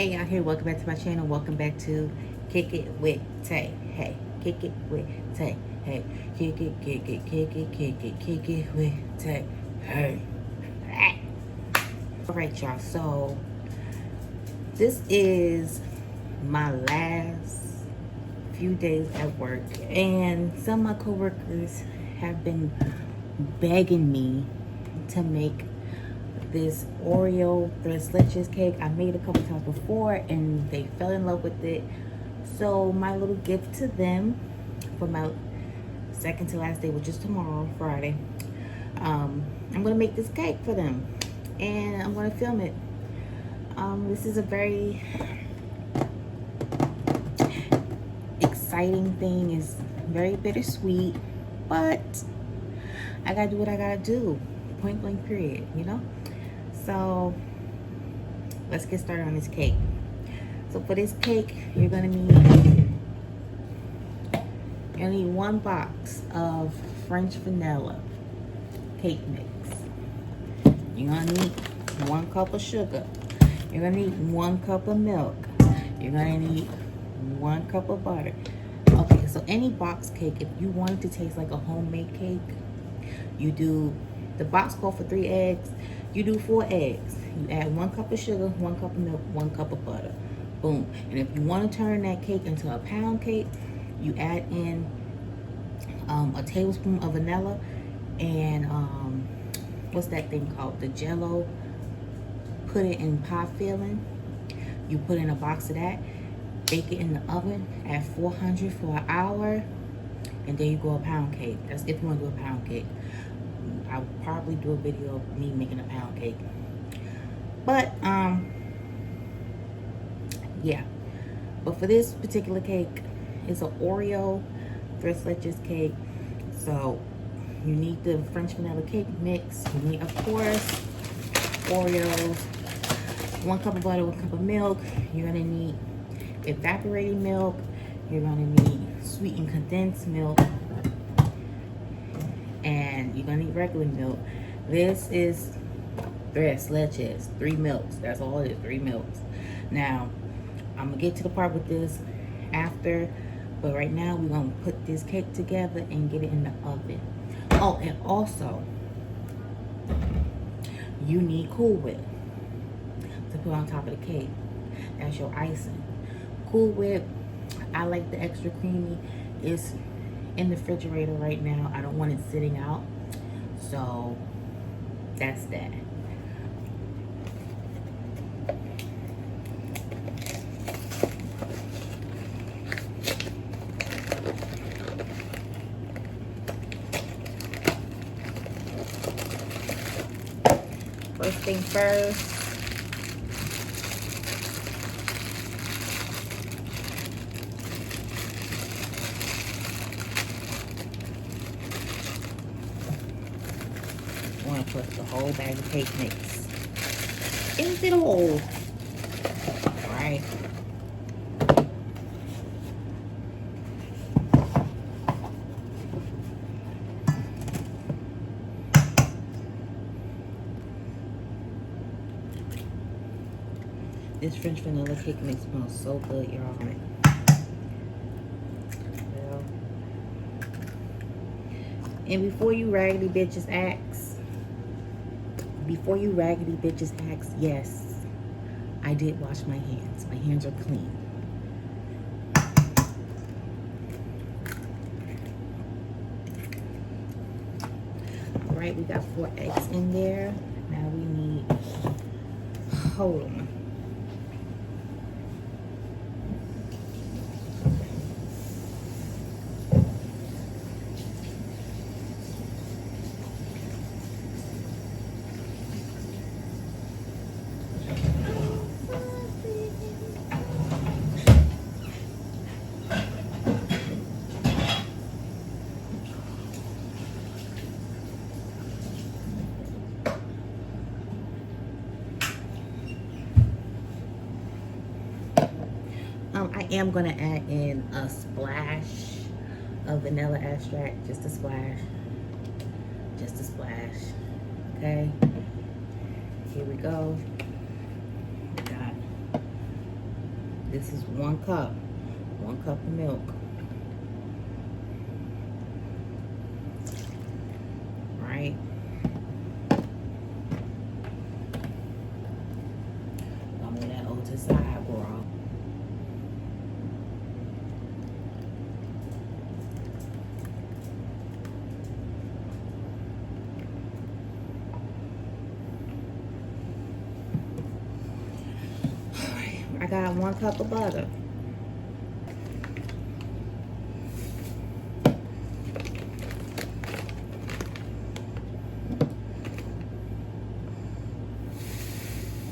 Hey y'all here, welcome back to my channel. Welcome back to Kick It with Tay. Hey, kick it with Tay. Hey, kick it with Tay. Hey. Alright y'all, so this is my last few days at work, and some of my coworkers have been begging me to make this Oreo Leches cake. I made a couple times before and they fell in love with it. So my little gift to them for my second to last day, which is tomorrow, Friday, I'm gonna make this cake for them and I'm gonna film it. This is a very exciting thing. It's very bittersweet, but I gotta do what I gotta do. Point blank period, you know? So let's get started on this cake. So for this cake, you're gonna need one box of French vanilla cake mix. You're gonna need 1 cup of sugar. You're gonna need 1 cup of milk. You're gonna need 1 cup of butter. Okay, so any box cake, if you want it to taste like a homemade cake, you do, the box called for 3 eggs, you do 4 eggs. You add 1 cup of sugar, 1 cup of milk, 1 cup of butter. Boom. And if you want to turn that cake into a pound cake, you add in a tablespoon of vanilla and what's that thing called? The Jello. Put it in pie filling. You put in a box of that. Bake it in the oven at 400 for an hour, and then you go a pound cake. That's if you want to do a pound cake. I'll probably do a video of me making a pound cake. But yeah. But for this particular cake, it's an Oreo Leches cake. So you need the French vanilla cake mix. You need, of course, Oreos, 1 cup of butter, 1 cup of milk. You're gonna need evaporated milk. You're gonna need sweetened condensed milk. And you're gonna need regular milk. This is Leches, 3 milks. That's all it is, 3 milks. Now, I'm gonna get to the part with this after, but right now we're gonna put this cake together and get it in the oven. Oh, and also, you need Cool Whip to put on top of the cake. That's your icing. Cool Whip, I like the extra creamy. It's in the refrigerator right now. I don't want it sitting out, so that's that. First thing first, I want to put the whole bag of cake mix into the hole. All right. This French vanilla cake mix smells so good, y'all. Well, and before you raggedy bitches ask, yes, I did wash my hands. My hands are clean. All right, we got 4 eggs in there. Now we need, hold on. I am gonna add in a splash of vanilla extract, just a splash, okay? Here we go. We got This is 1 cup. 1 cup of milk. Right? I'm gonna move that over to the side, girl. I got 1 cup of butter.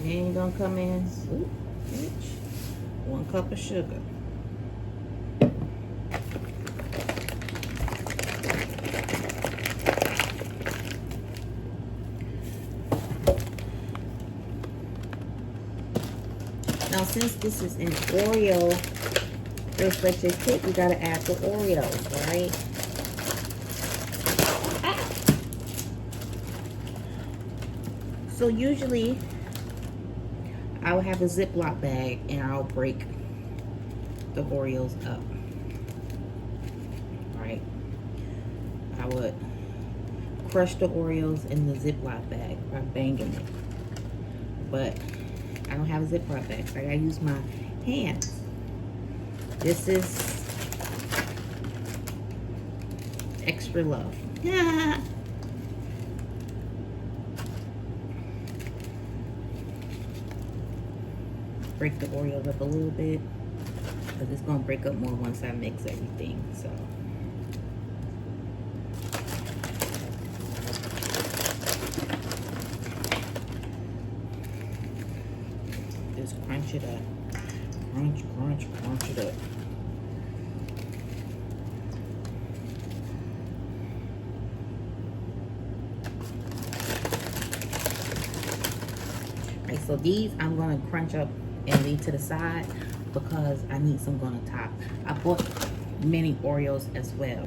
Then you're gonna come in, 1 cup of sugar. Now, since this is an Oreo first Leches cake, we gotta add the Oreos, right? So usually, I'll have a Ziploc bag and I'll break the Oreos up, right? I would crush the Oreos in the Ziploc bag by banging it, but I don't have a Ziploc bag, so I gotta use my hands. This is extra love. Break the Oreos up a little bit, because it's gonna break up more once I mix everything. So just crunch it up. Crunch, crunch, crunch it up. Right, so these I'm gonna crunch up and leave to the side because I need some on the top. I bought mini Oreos as well.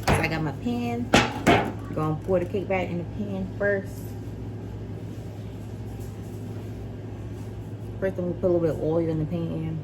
I got my pan. Gonna pour the cake back in the pan first. First, I'm gonna put a little bit of oil in the pan.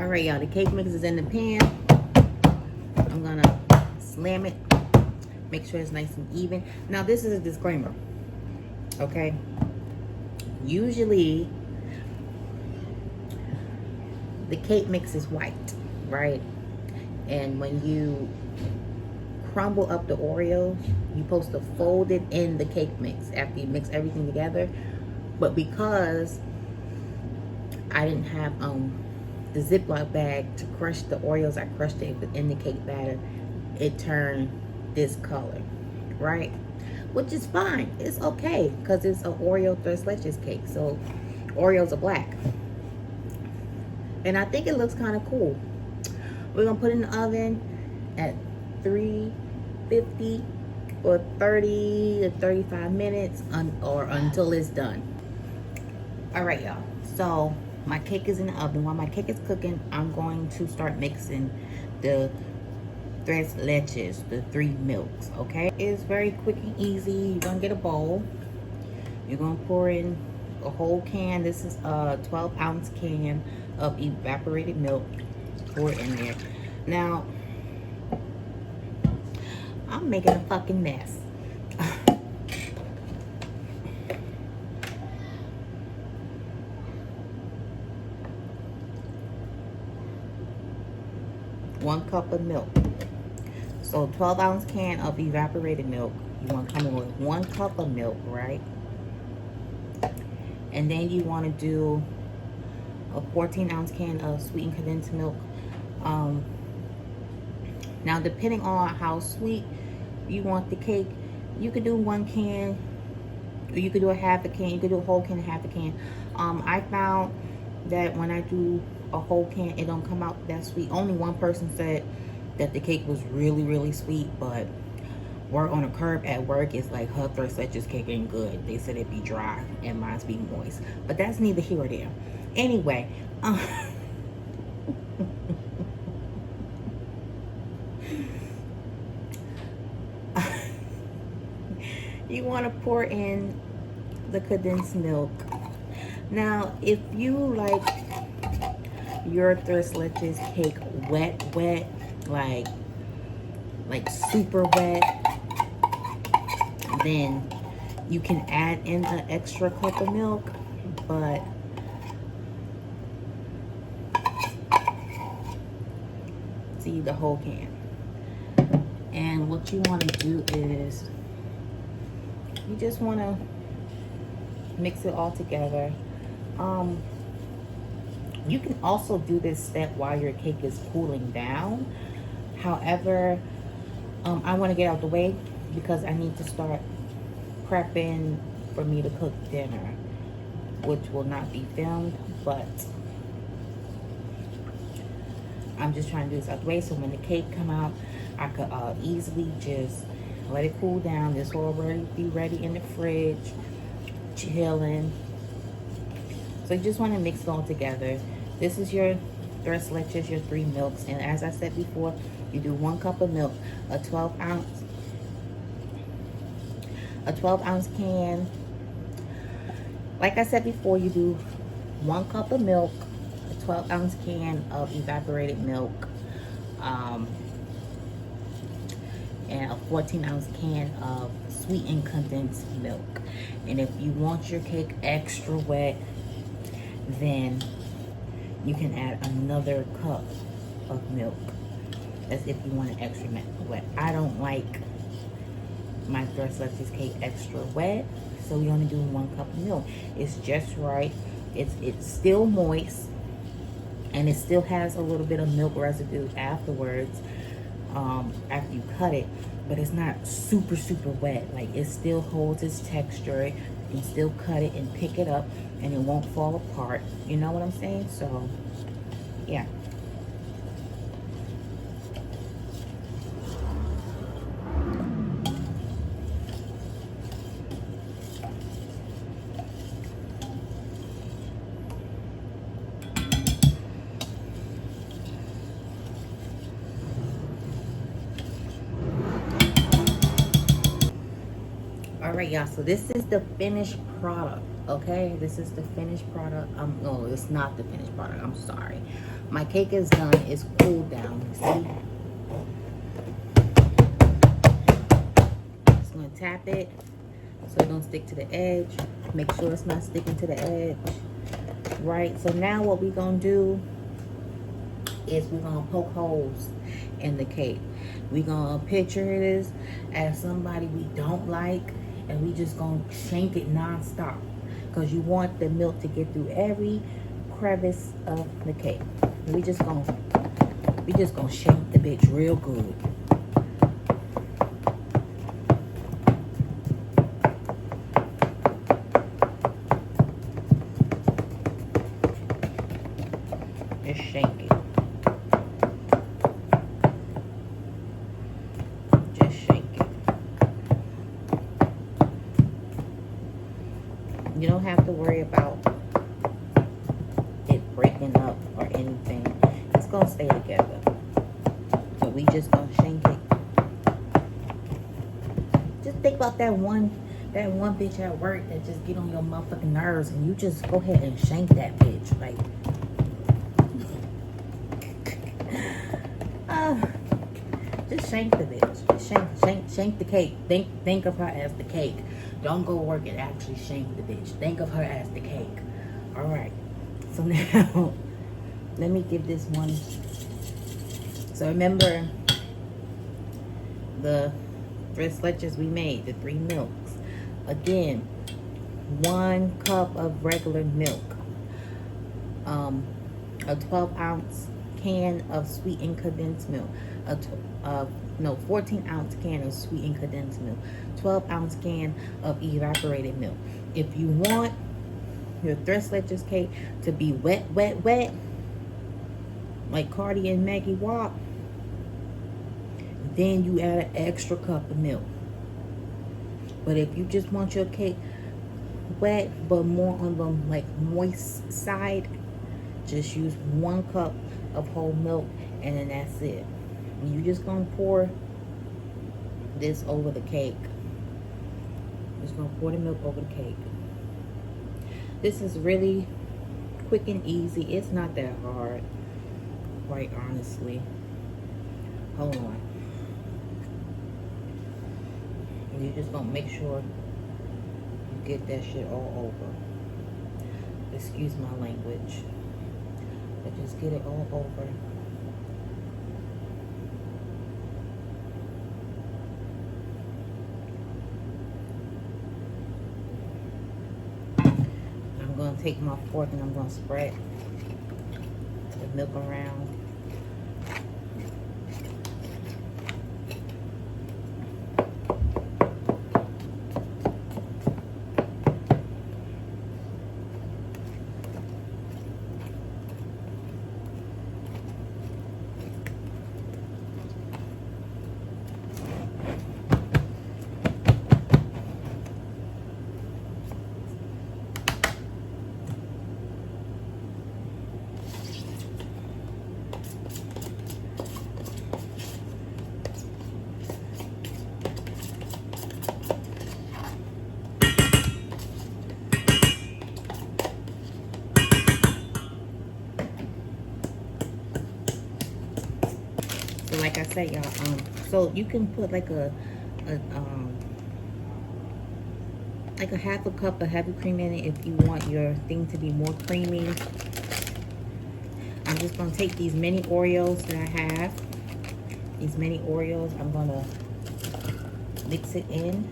All right, y'all, the cake mix is in the pan. I'm gonna slam it, make sure it's nice and even. Now, this is a disclaimer, okay? Usually, the cake mix is white, right? And when you crumble up the Oreos, you're supposed to fold it in the cake mix after you mix everything together. But because I didn't have the Ziploc bag to crush the Oreos, I crushed it in the cake batter. It turned this color, right? Which is fine. It's okay because it's an Oreo Tres Leches cake. So Oreos are black. And I think it looks kind of cool. We're going to put it in the oven at 350 for 30 to 35 minutes or until it's done. All right, y'all. So my cake is in the oven. While my cake is cooking, I'm going to start mixing the Tres Leches, the 3 milks, okay? It's very quick and easy. You're going to get a bowl. You're going to pour in a whole can. This is a 12-ounce can of evaporated milk. Pour it in there. Now, I'm making a fucking mess. One cup of milk. So 12-ounce can of evaporated milk. You want to come in with 1 cup of milk, right? And then you want to do a 14-ounce can of sweetened condensed milk. Now, depending on how sweet you want the cake, you could do 1 can, or you could do a half a can. You could do a whole can and half a can. I found that when I do a whole can, it don't come out that sweet. Only one person said that the cake was really, really sweet, but we're on a curb at work. It's like her Tres Leches cake ain't good. They said it'd be dry and mine's be moist. But that's neither here or there. Anyway, you want to pour in the condensed milk. Now, if you like your Tres Leches cake wet, like super wet, then you can add in an extra cup of milk, but see the whole can. And what you want to do is you just want to mix it all together. You can also do this step while your cake is cooling down. However, I want to get out the way because I need to start prepping for me to cook dinner, which will not be filmed, but I'm just trying to do this out the way so when the cake come out, I could easily just let it cool down. This will already be ready in the fridge, chilling. So you just want to mix it all together. This is your Tres Leches, your 3 milks, and as I said before, you do 1 cup of milk, a 12-ounce can. Like I said before, you do 1 cup of milk, a 12-ounce can of evaporated milk, and a 14-ounce can of sweetened condensed milk. And if you want your cake extra wet, then you can add another cup of milk. That's if you want it extra wet. I don't like my Tres Leches cake extra wet, so we only do 1 cup of milk. It's just right. It's still moist, and it still has a little bit of milk residue afterwards, after you cut it, but it's not super, super wet. Like, it still holds its texture. You can still cut it and pick it up, and it won't fall apart. You know what I'm saying? So, yeah. All right, y'all, so this is the finished product, okay? This is the finished product. No, it's not the finished product, I'm sorry. My cake is done. It's cooled down. See? Just gonna tap it so it don't stick to the edge. Make sure it's not sticking to the edge. Right? So now what we're gonna do is we're gonna poke holes in the cake. We're gonna picture this as somebody we don't like, and we just gonna shank it non-stop, because you want the milk to get through every crevice of the cake. We just gonna shank the bitch real good. Just shank it. Just shank it. You don't have to worry about it breaking up or anything. It's gonna stay together. So we just gonna shank it. Just think about that one bitch at work that just get on your motherfucking nerves, and you just go ahead and shank that bitch. Like, just shank the bitch. Just shank the cake. Think of her as the cake. Don't go work and actually shank the bitch. Think of her as the cake. All right. So now, let me give this one. So remember the leches we made, the 3 milks. Again, 1 cup of regular milk, a 12-ounce can of sweetened condensed milk, 14-ounce can of sweetened condensed milk, 12-ounce can of evaporated milk. If you want your leches cake to be wet, like Cardi and Maggie Wop, then you add an extra cup of milk. But if you just want your cake wet but more on the like moist side, just use 1 cup of whole milk, and then that's it. And you just gonna pour this over the cake. Just gonna pour the milk over the cake. This is really quick and easy. It's not that hard, quite honestly. Hold on. You're just gonna make sure you get that shit all over. Excuse my language. But just get it all over. I'm gonna take my fork and I'm gonna spread the milk around. Like I said, y'all, so you can put like a half a cup of heavy cream in it if you want your thing to be more creamy. I'm just gonna take these mini Oreos that I have. These mini Oreos, I'm gonna mix it in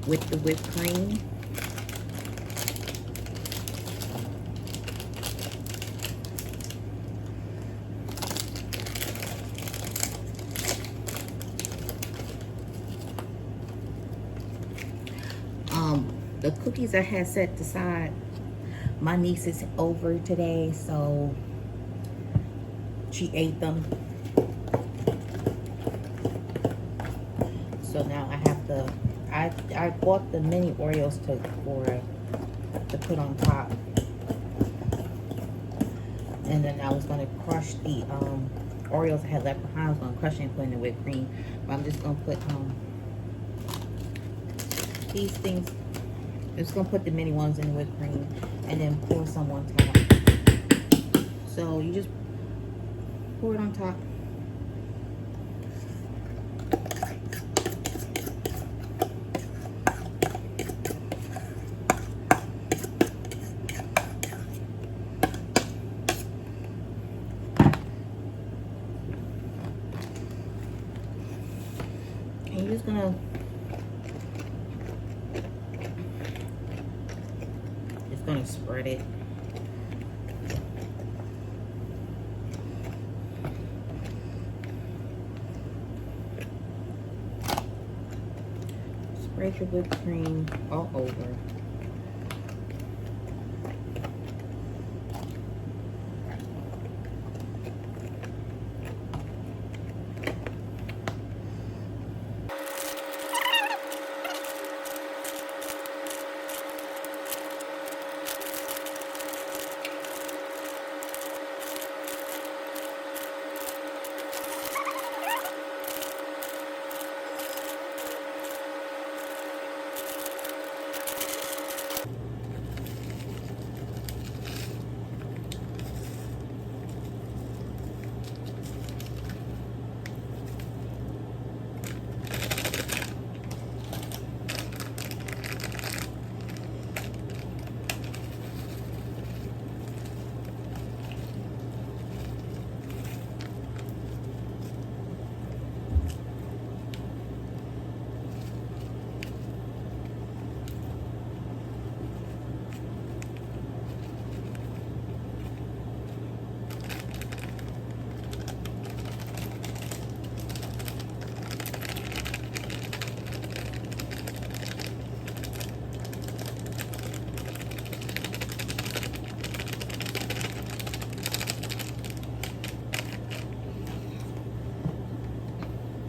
with the whipped cream. The cookies I had set aside, my niece is over today, so she ate them. So now I have to, I bought the mini Oreos to put on top. And then I was gonna crush the Oreos I had left behind. I was gonna crush it and put in the whipped cream. But I'm just gonna put these things. I'm just gonna put the mini ones in the whipped cream and then pour some on top. So you just pour it on top. And you're just gonna spread it. Spread your whipped cream all over.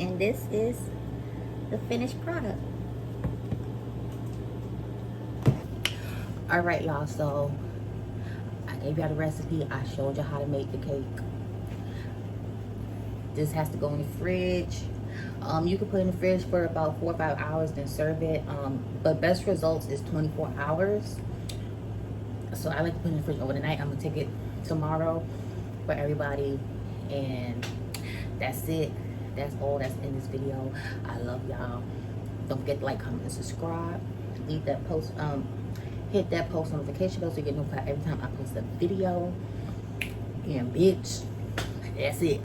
And this is the finished product. All right, y'all, so I gave y'all the recipe. I showed you how to make the cake. This has to go in the fridge. You can put it in the fridge for about 4 or 5 hours, then serve it. But best results is 24 hours. So I like to put it in the fridge overnight. I'm gonna take it tomorrow for everybody, and that's it. That's all that's in this video. I love y'all. Don't forget to like, comment, and subscribe. Leave that post, hit that post notification bell so you get notified every time I post a video. And bitch, that's it.